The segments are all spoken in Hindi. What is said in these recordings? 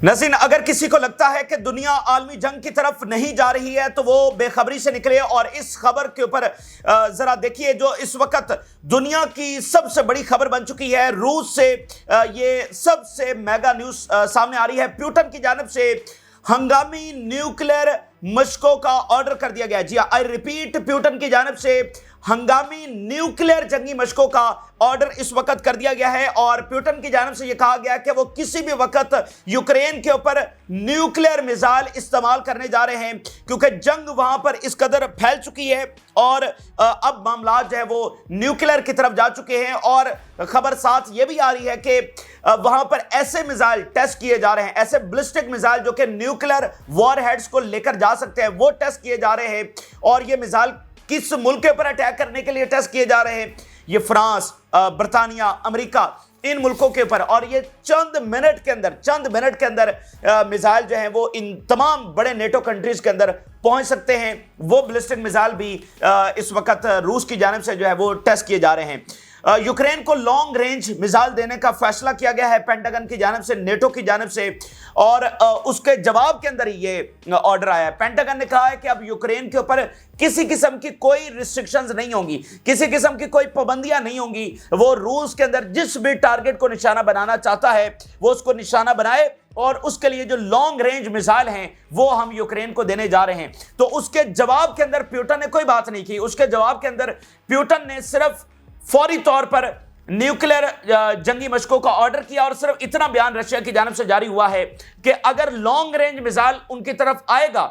नसीन, अगर किसी को लगता है कि दुनिया आलमी जंग की तरफ नहीं जा रही है तो वो बेखबरी से निकले और इस खबर के ऊपर जरा देखिए जो इस वक्त दुनिया की सबसे बड़ी खबर बन चुकी है। रूस से ये सबसे मेगा न्यूज सामने आ रही है। प्यूटन की जानिब से हंगामी न्यूक्लियर मशकों का ऑर्डर कर दिया गया। जी आई रिपीट, प्यूटन की जानिब से हंगामी न्यूक्लियर जंगी मशकों का ऑर्डर इस वक्त कर दिया गया है और प्यूटन की जानिब से यह कहा गया कि वो किसी भी वक्त यूक्रेन के ऊपर न्यूक्लियर मिसाइल इस्तेमाल करने जा रहे हैं, क्योंकि जंग वहां पर इस कदर फैल चुकी है और अब मामला जो है वो न्यूक्लियर की तरफ जा चुके हैं। और खबर साथ ये भी आ रही है कि वहां पर ऐसे मिसाइल टेस्ट किए जा रहे हैं, ऐसे बैलिस्टिक मिसाइल जो कि न्यूक्लियर वॉरहेड्स को लेकर जा सकते हैं, वो टेस्ट किए जा रहे हैं। और ये मिसाइल किस मुल्क के ऊपर अटैक करने के लिए टेस्ट किए जा रहे हैं? ये फ्रांस, बर्तानिया, अमेरिका, इन मुल्कों के ऊपर। और ये चंद मिनट के अंदर मिसाइल जो है वो इन तमाम बड़े नेटो कंट्रीज के अंदर पहुंच सकते हैं। वो बैलिस्टिक मिसाइल भी इस वक्त रूस की जानिब से जो है वो टेस्ट किए जा रहे हैं। यूक्रेन को लॉन्ग रेंज मिसाइल देने का फैसला किया गया है पेंटागन की जानिब से, नेटो की जानिब से, और उसके जवाब के अंदर ही ये ऑर्डर आया है। पेंटागन ने कहा है कि अब यूक्रेन के ऊपर किसी किस्म की कोई रिस्ट्रिक्शंस नहीं होंगी, किसी किस्म की कोई पाबंदियां नहीं होंगी। वो रूस के अंदर जिस भी टारगेट को निशाना बनाना चाहता है वो उसको निशाना बनाए, और उसके लिए जो लॉन्ग रेंज मिसाइल हैं वो हम यूक्रेन को देने जा रहे हैं। तो उसके जवाब के अंदर प्यूटन ने कोई बात नहीं की। उसके जवाब के अंदर प्यूटन ने सिर्फ फौरी तौर पर न्यूक्लियर जंगी मशकों का ऑर्डर किया और सिर्फ इतना बयान रशिया की जानिब से जारी हुआ है कि अगर लॉन्ग रेंज मिसाइल उनकी तरफ आएगा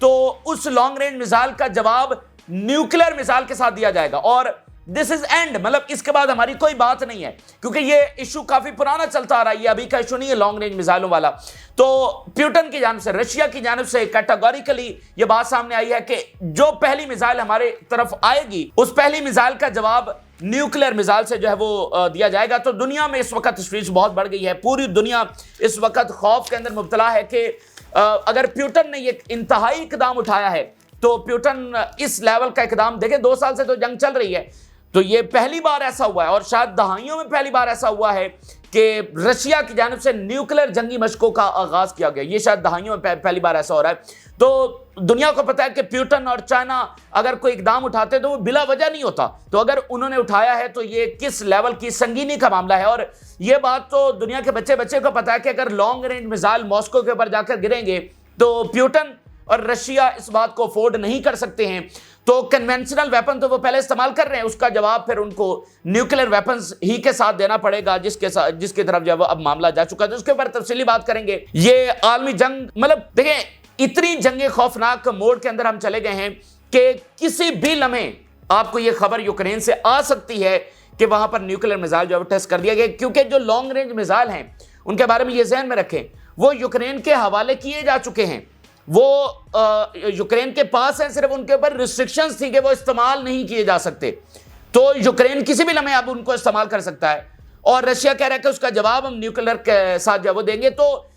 तो उस लॉन्ग रेंज मिसाइल का जवाब न्यूक्लियर मिसाइल के साथ दिया जाएगा। और दिस इज एंड, मतलब इसके बाद हमारी कोई बात नहीं है, क्योंकि ये इशू काफी पुराना चलता आ रहा है, ये अभी का इशू नहीं है लॉन्ग रेंज मिसाइलों वाला। तो प्यूटन की जानिब से, रशिया की जानिब से कैटेगोरिकली ये बात सामने आई है कि जो पहली मिसाइल हमारे तरफ आएगी उस पहली मिसाइल का जवाब न्यूक्लियर मिसाइल से जो है वो दिया जाएगा। तो दुनिया में इस वक्त तशवीश बहुत बढ़ गई है। पूरी दुनिया इस वक्त खौफ के अंदर मुब्तला है कि अगर प्यूटन ने ये इंतहाई इकदाम उठाया है तो प्यूटन इस लेवल का इकदाम, देखें 2 साल से तो जंग चल रही है, तो ये पहली बार ऐसा हुआ है और शायद दहाइयों में पहली बार ऐसा हुआ है कि रशिया की जानिब से न्यूक्लियर जंगी मशकों का आगाज किया गया। ये शायद दहाइयों में पहली बार ऐसा हो रहा है। तो दुनिया को पता है कि प्यूटन और चाइना अगर कोई इकदाम उठाते तो वो बिला वजह नहीं होता, तो अगर उन्होंने उठाया है तो ये किस लेवल की संगीनी का मामला है। और ये बात तो दुनिया के बच्चे को पता है कि अगर लॉन्ग रेंज मिसाइल मॉस्को के ऊपर जाकर गिरेंगे तो प्यूटन और रशिया इस बात को अफोर्ड नहीं कर सकते हैं। तो कन्वेंशनल वेपन तो वो पहले इस्तेमाल कर रहे हैं, उसका जवाब फिर उनको न्यूक्लियर वेपन्स ही के साथ देना पड़ेगा, जिसके तरफ जब अब मामला जा चुका है। तो उसके ऊपर तफसीली बात करेंगे। ये आलमी जंग, मतलब देखें इतनी जंगे खौफनाक मोड के अंदर हम चले गए हैं कि किसी भी लम्हे आपको ये खबर यूक्रेन से आ सकती है कि वहां पर न्यूक्लियर मिसाइल जो है टेस्ट कर दिया गया। क्योंकि जो लॉन्ग रेंज मिसाइल हैं उनके बारे में ये ज़हन में रखें, वो यूक्रेन के हवाले किए जा चुके हैं, वो यूक्रेन के पास है, सिर्फ उनके ऊपर रिस्ट्रिक्शंस थी कि वो इस्तेमाल नहीं किए जा सकते। तो यूक्रेन किसी भी लम्हे अब उनको इस्तेमाल कर सकता है और रशिया कह रहा है कि उसका जवाब हम न्यूक्लियर के साथ जब वो देंगे। तो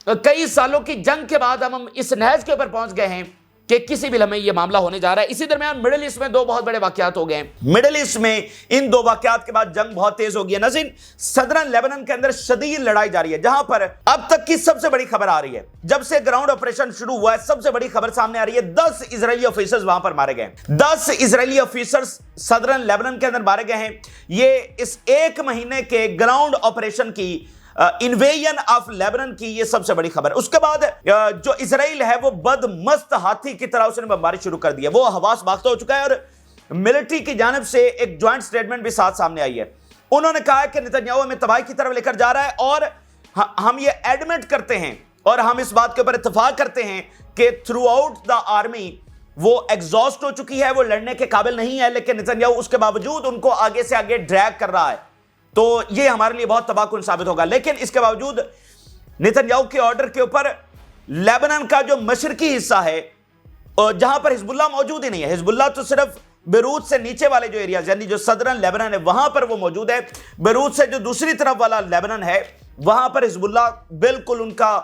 कई सालों की जंग के बाद हम इस नहज के ऊपर पहुंच गए हैं कि किसी भी लम्हे ये मामला होने जा रहा है। इसी दरमियान मिडिल ईस्ट में 2 बहुत बड़े वाकयात हो गए हैं। मिडिल ईस्ट में इन 2 वाकयात के बाद जंग बहुत तेज हो गई है। नज़ीर, सदरन लेबनान के अंदर शदीद लड़ाई जारी है, जहां पर अब तक की सबसे बड़ी खबर आ रही है। जब से ग्राउंड ऑपरेशन शुरू हुआ है सबसे बड़ी खबर सामने आ रही है, 10 इजरायली ऑफिसर्स वहां पर मारे गए। 10 इजरायली ऑफिसर्स सदरन लेबनान के अंदर मारे गए हैं। ये इस 1 महीने के ग्राउंड ऑपरेशन की, इन्वेजन ऑफ लेबनान की ये सबसे बड़ी खबर। उसके बाद जो इजराइल है वो बदमस्त हाथी की तरह उसने बमबारी शुरू कर दी है, वो हवास बाख्ता हो चुका है। और मिलिट्री की जानिब से एक ज्वाइंट स्टेटमेंट भी साथ सामने आई है। उन्होंने कहा है कि नेतन्याहू हमें तबाही की तरफ लेकर जा रहा है और हम ये एडमिट करते हैं और हम इस बात के ऊपर इत्तेफाक करते हैं कि थ्रू आउट द आर्मी वो एग्जॉस्ट हो चुकी है, वो लड़ने के काबिल नहीं है, लेकिन नेतन्याहू उसके बावजूद उनको आगे से आगे ड्रैग कर रहा है। तो ये हमारे लिए बहुत तबाहकुन साबित होगा। लेकिन इसके बावजूद नेतन्याहू के ऑर्डर के ऊपर लेबनान का जो मशरकी हिस्सा है जहां पर हिजबुल्लाह मौजूद ही नहीं है, हिजबुल्लाह तो सिर्फ बेरूत से नीचे वाले जो एरिया यानी जो सदरन लेबनान है वहां पर वो मौजूद है। बेरूत से जो दूसरी तरफ वाला लेबनान है वहां पर हिजबुल्लाह बिल्कुल उनका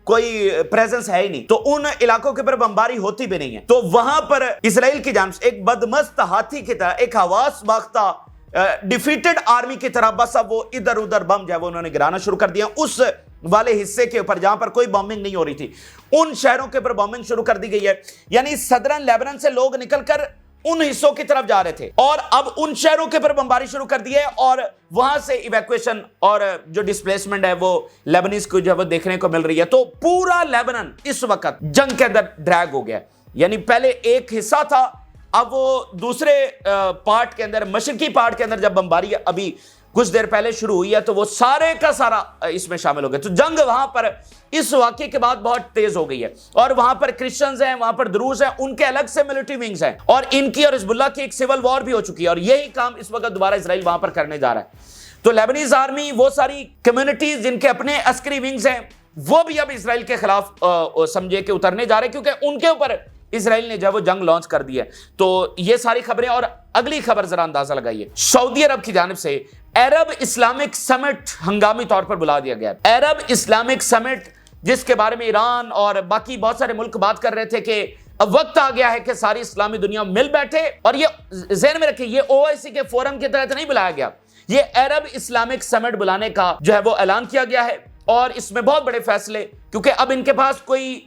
कोई प्रेजेंस है ही नहीं, तो उन इलाकों के ऊपर बमबारी होती भी नहीं है। तो वहां पर इजराइल की जानिब से एक बदमस्त हाथी की तरह, एक हवास बाख्ता डिफीटेड आर्मी की तरह बस अब वो इधर उधर बम जो है वो उन्होंने गिराना शुरू कर दिया। उस वाले हिस्से के ऊपर जहां पर कोई बॉम्बिंग नहीं हो रही थी, उन शहरों के ऊपर बॉम्बिंग शुरू कर दी गई है। यानी सदरन लेबनान से लोग निकलकर उन हिस्सों की तरफ जा रहे थे और अब उन शहरों के ऊपर बमबारी शुरू कर दी है और वहां से इवैक्यूएशन और जो डिस्प्लेसमेंट है वो लेबनीज को जो है वो देखने को मिल रही है। तो पूरा लेबनान इस वक्त जंग के अंदर ड्रैग हो गया। यानी पहले एक हिस्सा था, अब वो दूसरे पार्ट के अंदर, मशरकी पार्ट के अंदर जब बमबारी अभी कुछ देर पहले शुरू हुई है तो वो सारे का सारा इसमें शामिल हो गए। तो जंग वहां पर इस वाकये के बाद बहुत तेज हो गई है और वहां पर क्रिश्चियंस हैं, वहां पर द्रूज हैं, उनके अलग से मिलिट्री विंग्स हैं और इनकी और हिजबुल्लाह की एक सिविल वॉर भी हो चुकी है और यही काम इस वक्त दोबारा इजराइल वहां पर करने जा रहा है। तो लेबनीज आर्मी, वो सारी कम्युनिटीज जिनके अपने अस्करी विंग्स हैं, वो भी अब इजराइल के खिलाफ समझे कि उतरने जा रहे हैं क्योंकि उनके ऊपर इजराइल ने जो है वो जंग लॉन्च कर दी है। तो ये सारी खबरें और अगली खबर जरा अंदाजा लगाइए। सऊदी अरब की जानिब से अरब इस्लामिक समिट हंगामी तौर पर बुला दिया गया। अरब इस्लामिक समिट जिसके बारे में ईरान और बाकी बहुत सारे मुल्क बात कर रहे थे कि अब वक्त आ गया है कि सारी इस्लामी दुनिया मिल बैठे, और ये ज़हन में रखिए ये ओआईसी के फोरम के तहत नहीं बुलाया गया, ये अरब इस्लामिक समिट बुलाने का जो है वो ऐलान किया गया है और इसमें बहुत बड़े फैसले, क्योंकि अब इनके पास कोई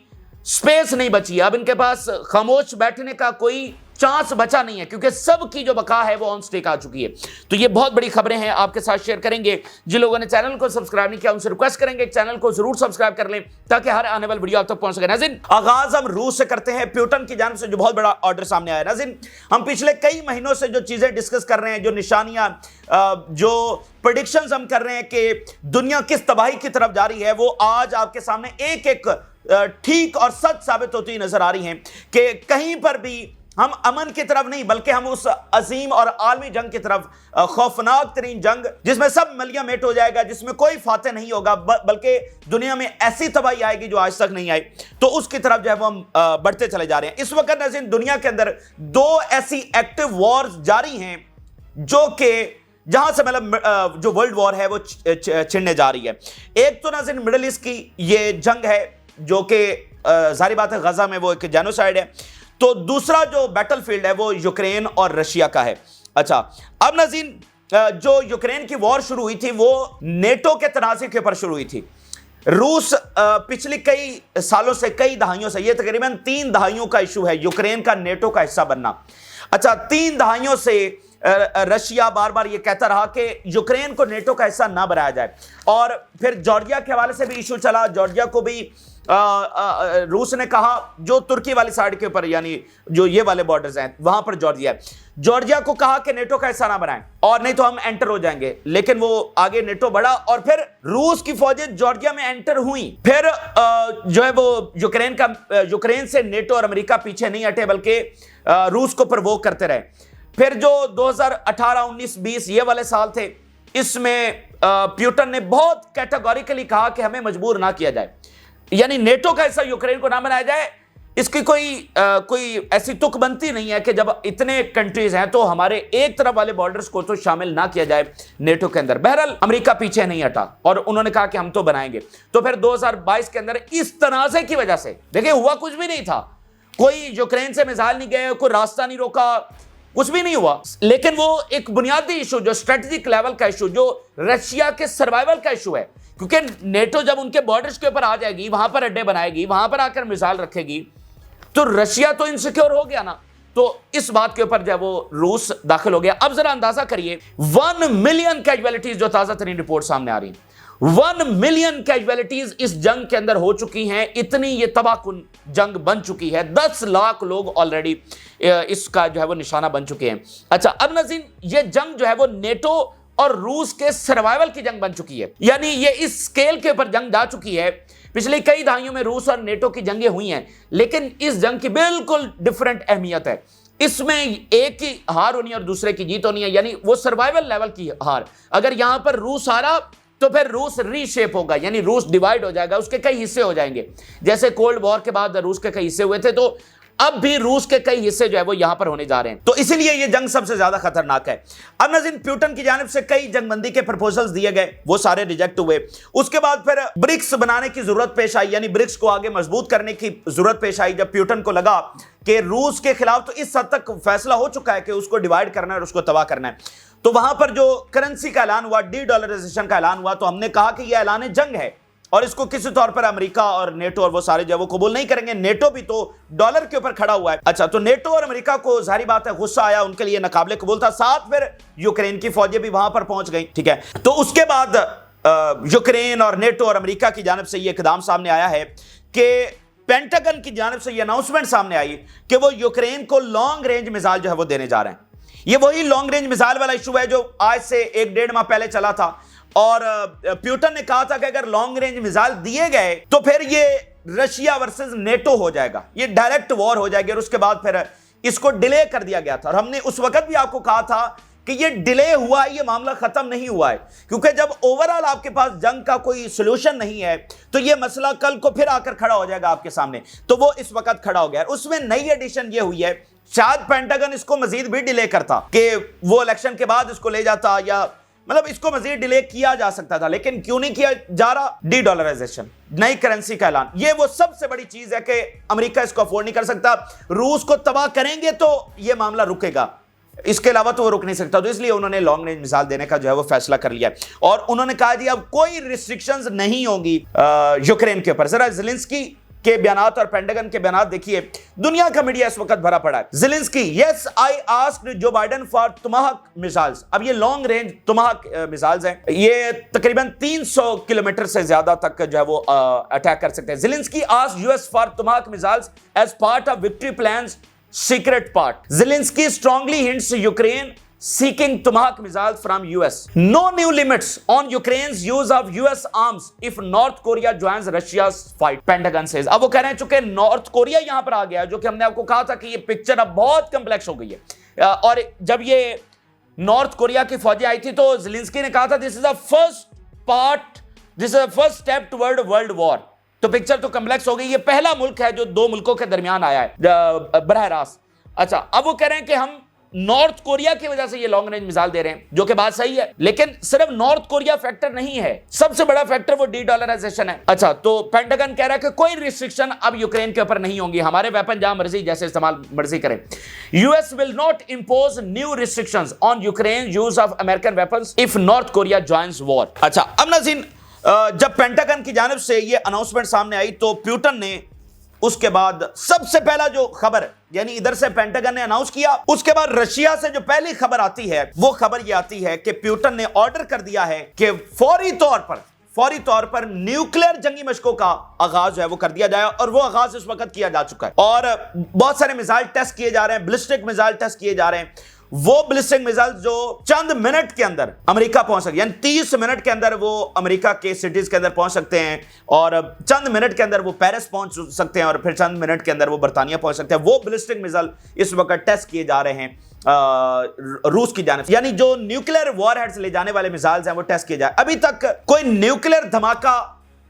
स्पेस नहीं बची है, अब इनके पास खामोश बैठने का कोई चांस बचा नहीं है क्योंकि सबकी जो बका है वो ऑन स्टेक आ चुकी है। तो ये बहुत बड़ी खबरें हैं, आपके साथ शेयर करेंगे। जिन लोगों ने चैनल को सब्सक्राइब नहीं किया उनसे रिक्वेस्ट करेंगे चैनल को जरूर सब्सक्राइब कर लें ताकि हर आने वाली वीडियो आप तक पहुंच सके। नाज़रीन, आगाज हम रूस से करते हैं। प्यूटन की जानिब से जो बहुत बड़ा ऑर्डर सामने आया। नाज़रीन, हम पिछले कई महीनों से जो चीजें डिस्कस कर रहे हैं, जो निशानियां, जो प्रेडिक्शंस हम कर रहे हैं कि दुनिया किस तबाही की तरफ जा रही है, वो आज आपके सामने एक एक ठीक और सच साबित होती नजर आ रही हैं कि कहीं पर भी हम अमन की तरफ नहीं बल्कि हम उस अजीम और आलमी जंग की तरफ, खौफनाक तरीन जंग जिसमें सब मलिया मेट हो जाएगा, जिसमें कोई फाते नहीं होगा, बल्कि दुनिया में ऐसी तबाही आएगी जो आज तक नहीं आई, तो उसकी तरफ जो है वो हम बढ़ते चले जा रहे हैं। इस वक्त नाज़रीन दुनिया के अंदर दो ऐसी एक्टिव वॉर्स जारी हैं जो कि जहां से मतलब जो वर्ल्ड वॉर है वो छिड़ने जा रही है। एक तो नाज़रीन मिडिल ईस्ट की ये जंग है जो कि जाहिर बात है गजा में वो एक जेनोसाइड है। तो दूसरा जो बैटलफील्ड है वो यूक्रेन और रशिया का है। अच्छा, अब नाज़रीन जो यूक्रेन की वॉर शुरू हुई थी वो नेटो के तनाज़े के ऊपर शुरू हुई थी। रूस पिछले कई सालों से, कई दहाइयों से, ये तकरीबन 3 दहाइयों का इशू है यूक्रेन का नेटो का हिस्सा बनना। अच्छा, 3 दहाइयों से रशिया बार बार ये कहता रहा कि यूक्रेन को नेटो का हिस्सा ना बनाया जाए और फिर जॉर्जिया के हवाले से भी इशू चला। जॉर्जिया को भी रूस ने कहा, जो तुर्की वाली साइड के ऊपर यानी जो ये वाले बॉर्डर्स हैं वहां पर जॉर्जिया है, जॉर्जिया को कहा कि नेटो का हिस्सा ना बनाएं और नहीं तो हम एंटर हो जाएंगे। लेकिन वो आगे नेटो बढ़ा और फिर रूस की फौजें जॉर्जिया में एंटर हुई। फिर जो है वो यूक्रेन से नेटो और अमेरिका पीछे नहीं हटे बल्कि रूस को प्रवोक करते रहे। फिर जो 2018, 19, 20 ये वाले साल थे, इसमें प्यूटन ने बहुत कैटेगोरिकली कहा कि हमें मजबूर ना किया जाए, यानी नेटो का हिस्सा यूक्रेन को ना बनाया जाए। इसकी कोई ऐसी तुक बनती नहीं है कि जब इतने कंट्रीज हैं तो हमारे एक तरफ वाले बॉर्डर्स को तो शामिल ना किया जाए नेटो के अंदर। बहरहाल अमेरिका पीछे नहीं हटा और उन्होंने कहा कि हम तो बनाएंगे। तो फिर 2022 के अंदर इस तनाज़े की वजह से देखिए हुआ कुछ भी नहीं था, कोई यूक्रेन से मिसाइल नहीं गए, कोई रास्ता नहीं रोका, कुछ भी नहीं हुआ। लेकिन वो एक बुनियादी इशू, जो स्ट्रेटेजिक लेवल का इशू, जो रशिया के सर्वाइवल का इशू है, क्योंकि नेटो जब उनके बॉर्डर्स के ऊपर आ जाएगी, वहां पर अड्डे बनाएगी, वहां पर आकर मिसाइल रखेगी, तो रशिया तो इनसिक्योर हो गया ना। तो इस बात के ऊपर जो है वो रूस दाखिल हो गया। अब जरा अंदाजा करिए 1 मिलियन कैजुअलिटीज जो ताजा तरीन रिपोर्ट सामने आ रही है, 1 मिलियन कैजुअलिटीज इस जंग के अंदर हो चुकी हैं। इतनी ये तबाहकुन जंग बन चुकी है। 10 लाख लोग ऑलरेडी इसका जो है वो निशाना बन चुके हैं। अच्छा, अब नाज़रीन ये जंग जो है वो नेटो और रूस के सर्वाइवल की जंग बन चुकी है, यानी ये इस स्केल के ऊपर जंग जा चुकी है। पिछले कई दहाइयों में रूस और नेटो की जंगें हुई हैं, लेकिन इस जंग की बिल्कुल डिफरेंट अहमियत है। इसमें एक की हार होनी और दूसरे की जीत होनी है, यानी वो सर्वाइवल लेवल की हार। अगर यहां पर रूस हारा तो फिर रूस रीशेप होगा, यानी रूस डिवाइड हो जाएगा, उसके कई हिस्से हो जाएंगे। जैसे कोल्ड वॉर के बाद रूस के कई हिस्से हुए थे, तो अब भी रूस के कई हिस्से जो है वो यहां पर होने जा रहे हैं। तो इसीलिए ये जंग सबसे ज्यादा खतरनाक है। अब नाज़रीन प्यूटन की जानिब से कई जंगबंदी के प्रपोजल्स दिए गए, वो सारे रिजेक्ट हुए। उसके बाद फिर ब्रिक्स बनाने की जरूरत पेश आई, यानी ब्रिक्स को आगे मजबूत करने की जरूरत पेश आई। जब प्यूटन को लगा कि रूस के खिलाफ तो इस हद तक फैसला हो चुका है कि उसको डिवाइड करना है और उसको तबाह करना है, तो वहां पर जो करेंसी का ऐलान हुआ, डीडॉलराइजेशन का ऐलान हुआ, तो हमने कहा कि यह ऐलान जंग है। और इसको किसी तौर पर अमेरिका और नेटो और वो सारे जो वो कबूल नहीं करेंगे। नेटो भी तो डॉलर के ऊपर खड़ा हुआ है। अच्छा, तो नेटो और अमेरिका को जाहिर बात है गुस्सा आया, उनके लिए नाकाबिले कबूल था। साथ फिर यूक्रेन की फौजें भी वहां पर पहुंच गई, ठीक है। तो उसके बाद यूक्रेन और नेटो और अमेरिका की जानिब से यह इकदाम सामने आया है कि पेंटागन की जानिब से यह अनाउंसमेंट सामने आई कि वो यूक्रेन को लॉन्ग रेंज मिसाइल जो है वो देने जा रहे हैं। ये वही लॉन्ग रेंज मिसाइल वाला इशू है जो आज से 1-1.5 माह पहले चला था, और पुतिन ने कहा था कि अगर लॉन्ग रेंज मिसाइल दिए गए तो फिर ये रशिया वर्सेस नेटो हो जाएगा, ये डायरेक्ट वॉर हो जाएगी। और उसके बाद फिर इसको डिले कर दिया गया था, और हमने उस वक्त भी आपको कहा था कि ये डिले हुआ है, ये मामला खत्म नहीं हुआ है, क्योंकि जब ओवरऑल आपके पास जंग का कोई सोल्यूशन नहीं है तो ये मसला कल को फिर आकर खड़ा हो जाएगा आपके सामने। तो वो इस वक्त खड़ा हो गया। उसमें नई एडिशन ये हुई है, शायद पेंटागन इसको मजीद भी डिले करता कि वो इलेक्शन के बाद इसको ले जाता, या मतलब इसको मजीद डिले किया जा सकता था, लेकिन क्यों नहीं किया जा रहा? डी-डॉलराइजेशन, नई करेंसी का ऐलान। ये वो सबसे बड़ी चीज है कि अमेरिका इसको अफोर्ड नहीं कर सकता। रूस को तबाह करेंगे तो ये मामला रुकेगा, इसके अलावा तो वो रुक नहीं सकता। तो इसलिए उन्होंने लॉन्ग रेंज मिसाइल देने का जो है वो फैसला कर लिया, और उन्होंने कहा जी अब कोई रिस्ट्रिक्शंस नहीं होंगी यूक्रेन के ऊपर। जरा ज़ेलेंस्की के बयानात और पेंटागन के बयानात देखिए, दुनिया का मीडिया इस वक्त भरा पड़ा है। Zelensky, yes I asked Joe Biden for Tomahawk missiles. अब ये लॉन्ग रेंज टोमाहॉक मिसाइल्स हैं, ये तकरीबन 300 किलोमीटर से ज्यादा तक जो है वो अटैक कर सकते हैं। Zelensky asked US for Tomahawk missiles as part of victory plans secret part. Zelensky strongly hints Ukraine seeking Tomahawk missiles from US. No new limits on Ukraine's use of US arms if North Korea joins Russia's fight, Pentagon says. अब वो कह रहे हैं चूंकि नॉर्थ कोरिया यहां पर आ गया, जो कि हमने आपको कहा था कि ये पिक्चर अब बहुत कम्प्लेक्स हो गई है। और जब ये नॉर्थ कोरिया की फौजें आई थी तो ज़ेलेंस्की ने कहा था this is the first step toward world war. तो पिक्चर तो कम्प्लेक्स हो गई। ये पहला मुल्क है जो दो मुल्कों के दरमियान आया है बरह रास्त। अच्छा, अब वो कह रहे हैं कि हम नॉर्थ कोरिया की वजह से ये लॉन्ग रेंज मिसाइल दे रहे हैं, जो कि बात सही है, लेकिन सिर्फ नॉर्थ कोरिया फैक्टर नहीं है, सबसे बड़ा फैक्टर वो डी-डॉलराइजेशन है। अच्छा, तो पेंटागन कह रहा है कि कोई रिस्ट्रिक्शन अब यूक्रेन के ऊपर नहीं होंगी, हमारे वेपन जहां मर्जी जैसे इस्तेमाल मर्जी करें। US will not impose new restrictions on Ukraine use of American weapons if north Korea joins war. अच्छा, अब नाज़रीन, जब पेंटागन की जानिब से ये अनाउंसमेंट सामने आई तो पुतिन ने उसके बाद सबसे पहला जो खबर, यानी इधर से पेंटागन ने अनाउंस किया, उसके बाद रशिया से जो पहली खबर आती है वो खबर ये आती है कि पुतिन ने ऑर्डर कर दिया है कि फौरी तौर पर न्यूक्लियर जंगी मशकों का आगाज है वो कर दिया जाए, और वो आगाज इस वक्त किया जा चुका है। और बहुत सारे मिसाइल टेस्ट किए जा रहे हैं, बैलिस्टिक मिसाइल टेस्ट किए जा रहे हैं। वो बैलिस्टिक मिसाइल जो चंद मिनट के अंदर अमेरिका पहुंच सकते हैं, यानी 30 मिनट के अंदर वो अमेरिका के सिटीज के अंदर पहुंच सकते हैं, और चंद मिनट के अंदर वो पेरिस पहुंच सकते हैं, और फिर चंद मिनट के अंदर वो बर्तानिया पहुंच सकते हैं। वो बैलिस्टिक मिसाइल इस वक्त टेस्ट किए जा रहे हैं रूस की जानिब, यानी जो न्यूक्लियर वॉरहेड्स ले जाने वाले मिसाइल्स हैं वो टेस्ट किए जाए। अभी तक कोई न्यूक्लियर धमाका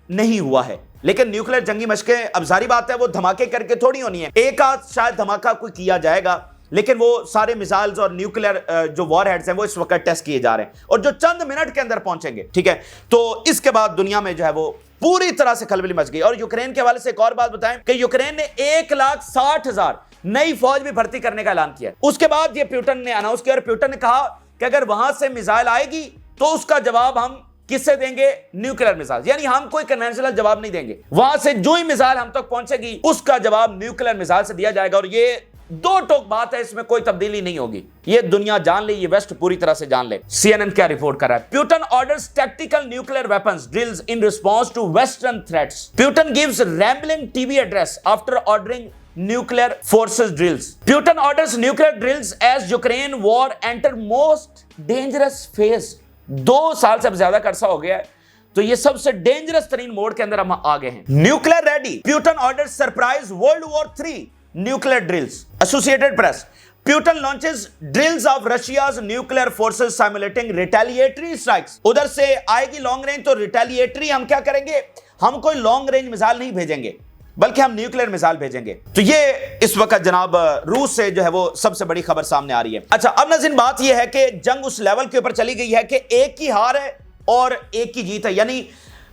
नहीं हुआ है, लेकिन न्यूक्लियर जंगी मशकें अब जारी बात है वो धमाके करके थोड़ी होनी है। एक आध शायद धमाका कोई किया जाएगा, लेकिन वो सारे मिसाइल्स और न्यूक्लियर जो वॉरहेड्स हैं वो इस वक्त टेस्ट किए जा रहे हैं, और जो चंद मिनट के अंदर पहुंचेंगे, ठीक है। तो इसके बाद दुनिया में जो है वो पूरी तरह से खलबली मच गई। और यूक्रेन के हवाले से एक और बात बताएं कि यूक्रेन ने 1,60,000 नई फौज भी भर्ती करने का ऐलान किया। उसके बाद ये पुतिन ने अनाउंस किया, और पुतिन ने कहा कि अगर वहां से मिसाइल आएगी तो उसका जवाब हम किससे देंगे? न्यूक्लियर मिसाइल, यानी हम कोई कन्वेंशनल जवाब नहीं देंगे, वहां से जो ही मिसाइल हम तक पहुंचेगी उसका जवाब न्यूक्लियर मिसाइल से दिया जाएगा। और ये दो टोक बात है, इसमें कोई तब्दीली नहीं होगी, ये दुनिया जान ले, ये वेस्ट पूरी तरह से जान ले। CNN क्या रिपोर्ट कर रहा है? Putin orders tactical nuclear weapons drills in response to western threats. Putin gives rambling TV address after ordering nuclear forces drills. Putin orders nuclear drills as Ukraine war enter most dangerous phase. 2 साल से अब ज्यादा का अरसा हो गया है, तो ये सबसे डेंजरस तरीन मोड के अंदर हम आ गए हैं। Nuclear ready, Putin orders surprise world war 3 nuclear drills. Associated Press. Putin launches drills of Russia's nuclear forces simulating retaliatory strikes. उधर से आएगी लॉन्ग रेंज, तो रिटेलिएटरी हम क्या करेंगे? हम कोई लॉन्ग रेंज मिसाइल नहीं भेजेंगे, बल्कि हम न्यूक्लियर मिसाइल भेजेंगे। तो ये इस वक्त जनाब रूस से जो है वो सबसे बड़ी खबर सामने आ रही है। अच्छा, अब नाज़रीन बात ये है कि जंग उस लेवल के ऊपर चली गई है कि एक की हार है और एक की जीत है, यानी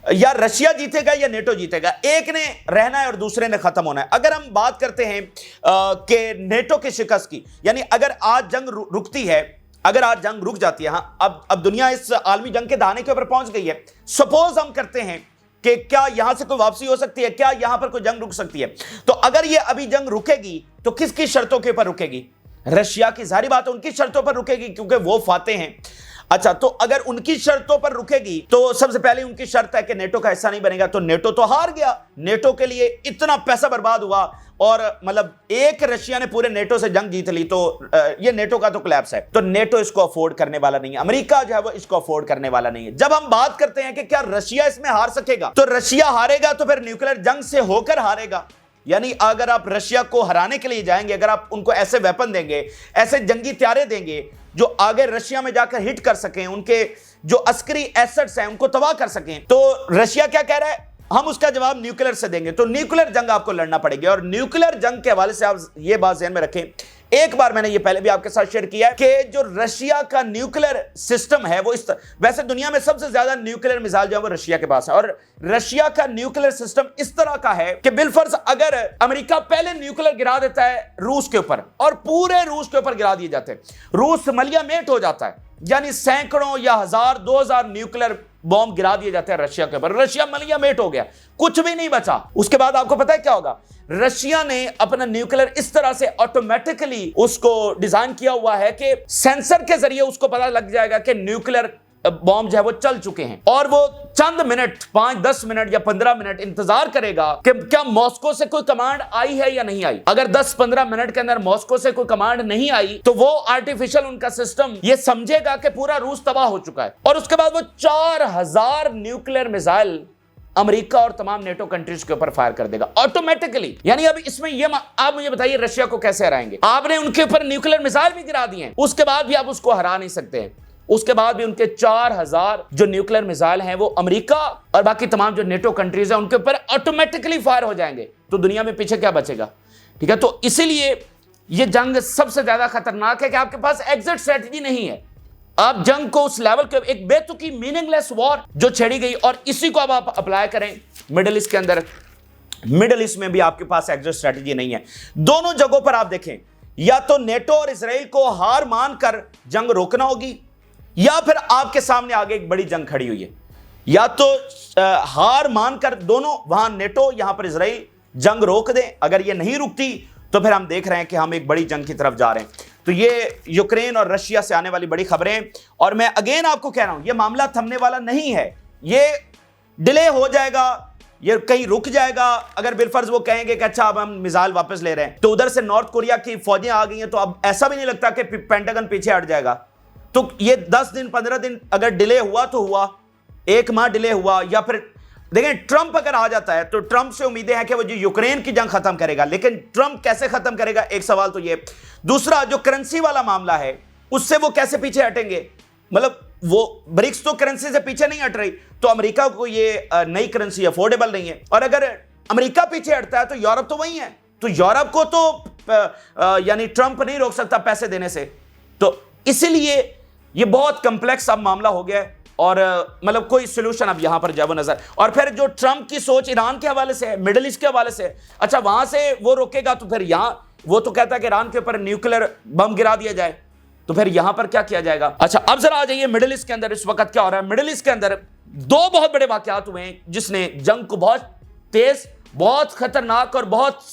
या रशिया जीतेगा या नेटो जीतेगा, एक ने रहना है और दूसरे ने खत्म होना है। अगर हम बात करते हैं कि नेटो की शिकस्त की, यानी अगर आज जंग रुकती है, अगर आज जंग रुक जाती है, हाँ अब दुनिया इस आलमी जंग के दहाने के ऊपर पहुंच गई है, सपोज हम करते हैं कि क्या यहां से कोई वापसी हो सकती है, क्या यहां पर कोई जंग रुक सकती है। तो अगर ये अभी जंग रुकेगी तो किसकी शर्तों के ऊपर रुकेगी? रशिया की। जाहिर बात है उनकी शर्तों पर रुकेगी क्योंकि वो फाते हैं। अच्छा, तो अगर उनकी शर्तों पर रुकेगी तो सबसे पहले उनकी शर्त है कि नेटो का हिस्सा नहीं बनेगा। तो नेटो तो हार गया, नेटो के लिए इतना पैसा बर्बाद हुआ और मतलब एक रशिया ने पूरे नेटो से जंग जीत ली, तो ये नेटो का तो कोलैप्स है। तो नेटो इसको अफोर्ड करने वाला नहीं है, अमेरिका जो है वो इसको अफोर्ड करने वाला नहीं है। जब हम बात करते हैं कि क्या रशिया इसमें हार सकेगा, तो रशिया हारेगा तो फिर न्यूक्लियर जंग से होकर हारेगा। यानी अगर आप रशिया को हराने के लिए जाएंगे, अगर आप उनको ऐसे वेपन देंगे, ऐसे जंगी हथियार देंगे जो आगे रशिया में जाकर हिट कर सकें, उनके जो अस्करी एसेट्स हैं उनको तबाह कर सकें, तो रशिया क्या कह रहा है, हम उसका जवाब न्यूक्लियर से देंगे। तो न्यूक्लियर जंग आपको लड़ना पड़ेगी। और न्यूक्लियर जंग के हवाले से आप ये बात ध्यान में रखें, एक बार मैंने ये पहले भी आपके साथ शेयर किया है कि जो रशिया का न्यूक्लियर सिस्टम है वो वैसे दुनिया में सबसे ज्यादा न्यूक्लियर मिसाइल जो है वो रशिया के पास है। और रशिया का न्यूक्लियर सिस्टम इस तरह का है कि बिलफर्ज अगर अमेरिका पहले न्यूक्लियर गिरा देता है रूस के ऊपर और पूरे रूस के ऊपर गिरा दिए जाते हैं, रूस मलियामेट हो जाता है, यानी सैकड़ों या 1000 2000 न्यूक्लियर बॉम्ब गिरा दिए जाते हैं रशिया के ऊपर, रशिया मलियामेट हो गया, कुछ भी नहीं बचा। उसके बाद आपको पता है क्या होगा, रशिया ने अपना न्यूक्लियर इस तरह से ऑटोमेटिकली उसको डिजाइन किया हुआ है कि सेंसर के जरिए उसको पता लग जाएगा कि न्यूक्लियर बॉम्ब जो है वो चल चुके हैं, और वो चंद मिनट 5-10 मिनट या 15 मिनट इंतजार करेगा कि क्या मॉस्को से कोई कमांड आई है या नहीं आई। अगर 10-15 मिनट के अंदर मॉस्को से कोई कमांड नहीं आई तो वो आर्टिफिशियल उनका सिस्टम ये समझेगा कि पूरा रूस तबाह हो चुका है, और उसके बाद वो 4000 न्यूक्लियर मिसाइल अमेरिका और तमाम नेटो कंट्रीज के ऊपर फायर कर देगा ऑटोमेटिकली। यानी अब इसमें ये आप मुझे बताइए रशिया को कैसे हराएंगे? आपने उनके ऊपर न्यूक्लियर मिसाइल भी गिरा दिए हैं, उसके बाद भी आप उसको हरा नहीं सकते हैं। उसके बाद भी उनके 4000 जो न्यूक्लियर मिसाइल हैं वो अमेरिका और बाकी तमाम जो नेटो कंट्रीज हैं उनके ऊपर ऑटोमेटिकली फायर हो जाएंगे, तो दुनिया में पीछे क्या बचेगा? ठीक है, तो इसीलिए ये जंग सबसे ज्यादा खतरनाक है कि आपके पास एग्जिट स्ट्रेटजी नहीं है। आप जंग को उस लेवल के एक बेतुकी मीनिंगलेस वॉर जो छेड़ी गई, और इसी को अब आप अप्लाई करें मिडिल ईस्ट के अंदर। मिडिल ईस्ट में भी आपके पास एग्जिट स्ट्रेटजी नहीं है। दोनों जगहों पर आप देखें, या तो नेटो और इजराइल को हार मानकर जंग रोकना होगी, या फिर आपके सामने आगे एक बड़ी जंग खड़ी हुई है। या तो हार मानकर दोनों, वहां नेटो यहां पर इजराइल, जंग रोक दें। अगर ये नहीं रुकती तो फिर हम देख रहे हैं कि हम एक बड़ी जंग की तरफ जा रहे हैं। तो ये यूक्रेन और रशिया से आने वाली बड़ी खबरें, और मैं अगेन आपको कह रहा हूं ये मामला थमने वाला नहीं है, ये डिले हो जाएगा, ये कहीं रुक जाएगा। अगर बिलफर्ज वो कहेंगे कि अच्छा अब हम मिसाइल वापस ले रहे हैं, तो उधर से नॉर्थ कोरिया की फौजें आ गई हैं, तो अब ऐसा भी नहीं लगता कि पेंटागन पीछे हट जाएगा। तो ये 10 दिन 15 दिन अगर डिले हुआ तो हुआ, 1 माह डिले हुआ, या फिर देखें ट्रंप अगर आ जाता है तो ट्रंप से उम्मीदें हैं कि वो जो यूक्रेन की जंग खत्म करेगा, लेकिन ट्रंप कैसे खत्म करेगा, एक सवाल तो ये। दूसरा, जो करेंसी वाला मामला है उससे वो कैसे पीछे हटेंगे? मतलब वो ब्रिक्स तो करेंसी से पीछे नहीं हट रही, तो अमेरिका को ये नई करेंसी अफोर्डेबल नहीं है, और अगर अमेरिका पीछे हटता है तो यूरोप तो वही है, तो यूरोप को तो यानी ट्रंप नहीं रोक सकता पैसे देने से। तो इसीलिए ये बहुत कॉम्प्लेक्स अब मामला हो गया है, और मतलब कोई सोल्यूशन अब यहां पर जब नजर। और फिर जो ट्रंप की सोच ईरान के हवाले से है, मिडिल ईस्ट के हवाले से, अच्छा वहां से वो रोकेगा तो फिर यहां वो तो कहता है कि ईरान के ऊपर न्यूक्लियर बम गिरा दिया जाए, तो फिर यहां पर क्या किया जाएगा? अच्छा, अब जरा आ जाइए मिडिल ईस्ट के अंदर इस वक्त क्या हो रहा है। मिडिल ईस्ट के अंदर 2 बहुत बड़े वाकयात हुए हैं जिसने जंग को बहुत तेज, बहुत खतरनाक और बहुत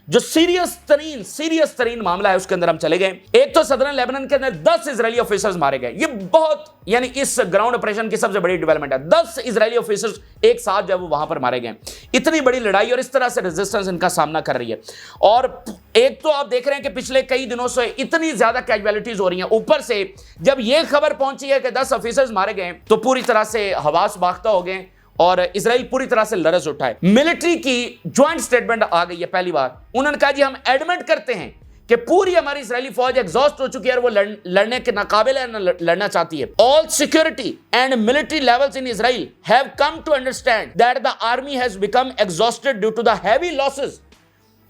जो सीरियस तरीन मामला है उसके अंदर हम चले गए। एक तो सदरन लेबनान के अंदर 10 इजरायली ऑफिसर्स मारे गए। ये बहुत यानी इस ग्राउंड ऑपरेशन की सबसे बड़ी डेवलपमेंट है। 10 इजरायली ऑफिसर्स एक साथ जब वो वहां पर मारे गए, इतनी बड़ी लड़ाई और इस तरह से रेजिस्टेंस इनका सामना कर रही है। और एक तो आप देख रहे हैं कि पिछले कई दिनों से इतनी ज्यादा कैजुअलिटीज हो रही हैं, ऊपर से जब ये खबर पहुंची है कि 10 ऑफिसर्स मारे गए तो पूरी तरह से हवास बाख्ता हो गए और इजराइल पूरी तरह से लरज उठा है। मिलिट्री की ज्वाइंट स्टेटमेंट आ गई है पहली बार। उन्होंने कहा जी हम एडमिट करते हैं कि पूरी हमारी इजरायली फौज एग्जॉस्ट हो चुकी है और वो लड़ने के नाकाबिल लड़ना चाहती है। All security and military levels in Israel have come to understand that the army has become exhausted due to the heavy losses.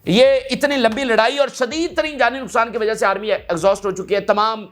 ये इतनी लंबी लड़ाई और शदीद तरीन जानी नुकसान की वजह से आर्मी एग्जॉस्ट हो चुकी है। तमाम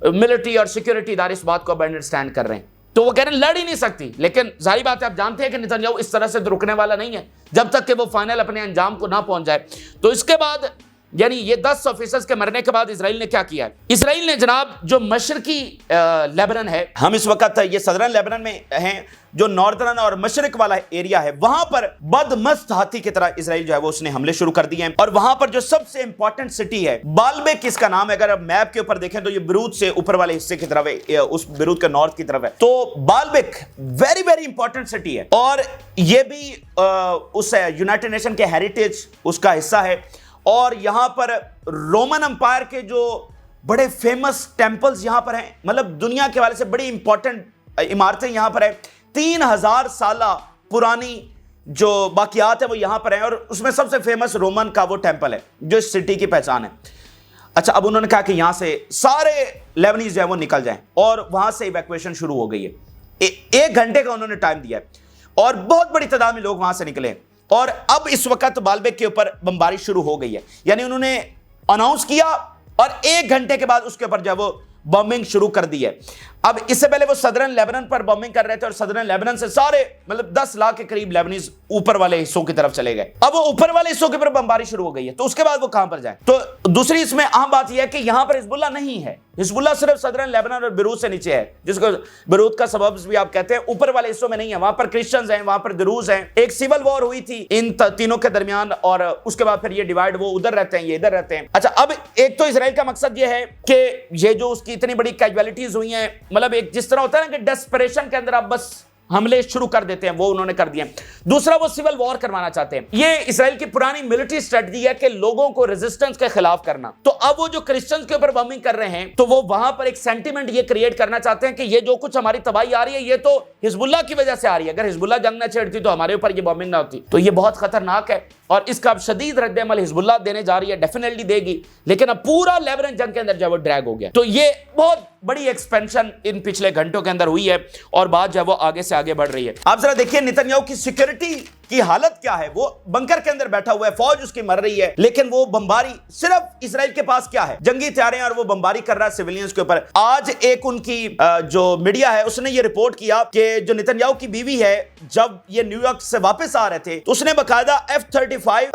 मिलिट्री और सिक्योरिटी इदारे इस बात को अब अंडरस्टैंड कर रहे हैं। तो वो कह रहे हैं लड़ ही नहीं सकती, लेकिन जाहिर बात है आप जानते हैं कि नेतन्याहू इस तरह से तो रुकने वाला नहीं है जब तक कि वो फाइनल अपने अंजाम को ना पहुंच जाए। तो इसके बाद यानी ये 10 ऑफिसर्स के मरने के बाद इसराइल ने क्या किया है? इसराइल ने जनाब जो मशरकी लेबनान है, हम इस वक्त ये सदरन लेबनान में हैं, जो नॉर्दर्न और मशरक वाला एरिया है, वहां पर बदमस्त हाथी की तरह इसराइल जो है वो उसने हमले शुरू कर दिए हैं। और वहां पर जो सबसे इंपॉर्टेंट सिटी है बाल्बेक, इसका नाम है, अगर आप मैप के ऊपर देखें तो ये बेरूत से ऊपर वाले हिस्से की तरफ है, उस बेरूत के नॉर्थ की तरफ है। तो Baalbek very very important city है और ये भी उस यूनाइटेड नेशन के हेरिटेज उसका हिस्सा है। और यहां पर रोमन एम्पायर के जो बड़े फेमस टेंपल्स यहां पर हैं, मतलब दुनिया के वाले से बड़ी इंपॉर्टेंट इमारतें यहां पर है। 3000 साल पुरानी जो बाकियात है वो यहां पर है और उसमें सबसे फेमस रोमन का वो टेंपल है जो इस सिटी की पहचान है। अच्छा, अब उन्होंने कहा कि यहां से सारे लेबनीज जो है वो निकल जाएं और वहां से इवैक्यूएशन शुरू हो गई है। 1 घंटे का उन्होंने टाइम दिया है और बहुत बड़ी तादाद में लोग वहां से निकले और अब इस वक्त बाल्बेक के ऊपर बमबारी शुरू हो गई है। यानी उन्होंने अनाउंस किया और 1 घंटे के बाद उसके ऊपर जो है वो बॉम्बिंग शुरू कर दी है। अब इससे पहले वो सदरन लेबनान पर बॉम्बिंग कर रहे थे और सदरन लेबनान से सारे मतलब 10 लाख के करीब लेबनीज ऊपर वाले हिस्सों की तरफ चले गए। अब वो ऊपर वाले हिस्सों के ऊपर बमबारी शुरू हो गई है, तो उसके बाद वो कहां पर जाए? तो दूसरी इसमें अहम बात यह है कि यहां पर हिजबुल्ला नहीं है। हिजबुल्ला सिर्फ सदरन लेबनान और बेरूत से नीचे है, जिसको बेरूत का सबब्स भी आप कहते हैं। ऊपर वाले हिस्सों में नहीं है, वहां पर क्रिश्चियंस हैं, वहां पर दरूज हैं। एक सिविल वॉर हुई थी इन तीनों के दरमियान और उसके बाद फिर ये डिवाइड, वो उधर रहते हैं, ये इधर रहते हैं। अच्छा, अब एक तो इसराइल का मकसद ये है कि ये जो उसकी इतनी बड़ी कैजुअलिटीज हुई हैं, मतलब एक जिस तरह होता है ना कि डेस्परेशन के अंदर आप बस हमले शुरू कर देते हैं, वो उन्होंने कर दिए। दूसरा, वो सिविल वॉर करवाना चाहते हैं। ये इसराइल की पुरानी मिलिट्री स्ट्रेटजी है कि लोगों को रेजिस्टेंस के खिलाफ करना। तो अब वो जो क्रिश्चियंस के ऊपर बॉम्बिंग कर रहे हैं, तो वो वहां पर एक सेंटीमेंट ये क्रिएट करना चाहते हैं कि ये जो कुछ हमारी तबाही आ रही है ये तो हिजबुल्लाह की वजह से आ रही है। अगर हिजबुल्लाह जंग न छेड़ती तो हमारे ऊपर ये बॉम्बिंग ना होती। तो ये बहुत खतरनाक है और इसका अब शदीद रद्द-ए-अमल हिजबुल्लाह देने जा रही है, डेफिनेटली देगी। लेकिन अब पूरा लेबनान जंग के अंदर जब वो ड्रैग हो गया, तो ये बहुत बड़ी एक्सपेंशन इन पिछले घंटों के अंदर हुई है और बात जब वो आगे से आगे बढ़ रही है। आप जरा देखिए नेतन्याहू की सिक्योरिटी की हालत क्या है। वो बंकर के अंदर बैठा हुआ है, फौज उसकी मर रही है, लेकिन वो बमबारी सिर्फ इसराइल के पास क्या है, जंगी हथियारें, और वो बमबारी कर रहा है सिविलियंस के ऊपर। आज एक उनकी जो मीडिया है उसने ये रिपोर्ट किया कि जो नेतन्याहू की बीवी है, जब ये न्यूयॉर्क से वापस आ रहे थे तो उसने बकायदा F-35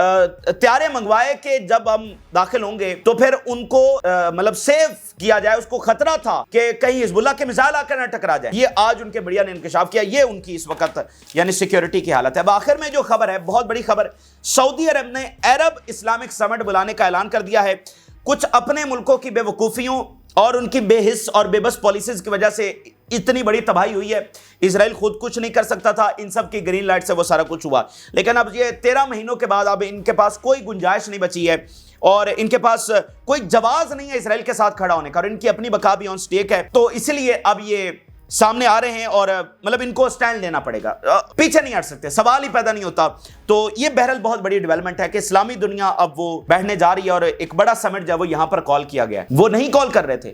हथियारे मंगवाए कि जब हम दाखिल होंगे तो फिर उनको मतलब सेव किया जाए। उसको खतरा था कि कहीं हिजबुल्लाह के मिसाइल आकर न टकरा जाए। ये आज उनके मीडिया ने इंकशाफ किया। ये उनकी इस वक्त यानी सिक्योरिटी की हालत है। अब आखिर में जो खबर है, बहुत बड़ी खबर, सऊदी अरब ने अरब इस्लामिक समिट बुलाने का ऐलान कर दिया है। कुछ अपने मुल्कों की बेवकूफियों और उनकी बेहिस और बेबस पॉलिसीज की वजह से इतनी बड़ी तबाही हुई है। इजराइल खुद कुछ नहीं कर सकता था, इन सब की ग्रीन लाइट से वो सारा कुछ हुआ। लेकिन अब ये 13 महीनों के बाद अब इनके पास कोई गुंजाइश नहीं बची है और इनके पास कोई जवाब नहीं है इसराइल के साथ खड़ा होने का, और इनकी अपनी बका भी ऑन स्टेक है। तो इसलिए अब ये सामने आ रहे हैं और मतलब इनको स्टैंड लेना पड़ेगा, पीछे नहीं हट सकते, सवाल ही पैदा नहीं होता। तो ये बहरहाल बहुत बड़ी डेवलपमेंट है कि इस्लामी दुनिया अब वो बैठने जा रही है और एक बड़ा समिट जब वो यहां पर कॉल किया गया है, वो नहीं कॉल कर रहे थे।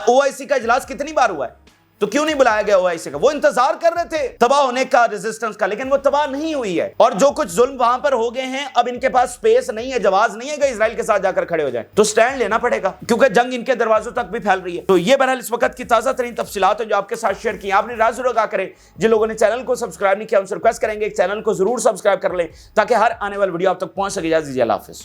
OIC का इजलास कितनी बार हुआ है, तो क्यों नहीं बुलाया गया OIC का? वो इंतजार कर रहे थे तबाह होने का, रेजिस्टेंस का, लेकिन वो तबाह नहीं हुई है। और जो कुछ जुल्म वहां पर हो गए हैं, अब इनके पास स्पेस नहीं है, जवाब नहीं है कि इजराइल के साथ जाकर खड़े हो जाए। तो स्टैंड लेना पड़ेगा क्योंकि जंग इनके दरवाजों तक भी फैल रही है। तो ये बहरहाल इस वक्त की ताजा तरीन तफसीलात है जो आपके साथ शेयर की। आपने राज जरूर आगा करें। जिन लोगों ने चैनल को सब्सक्राइब नहीं किया उनसे रिक्वेस्ट करेंगे चैनल को जरूर सब्सक्राइब कर लें ताकि हर आने वाली वीडियो आप तक पहुंच सके। इजाज़त दीजिए, अल्लाह हाफिज़।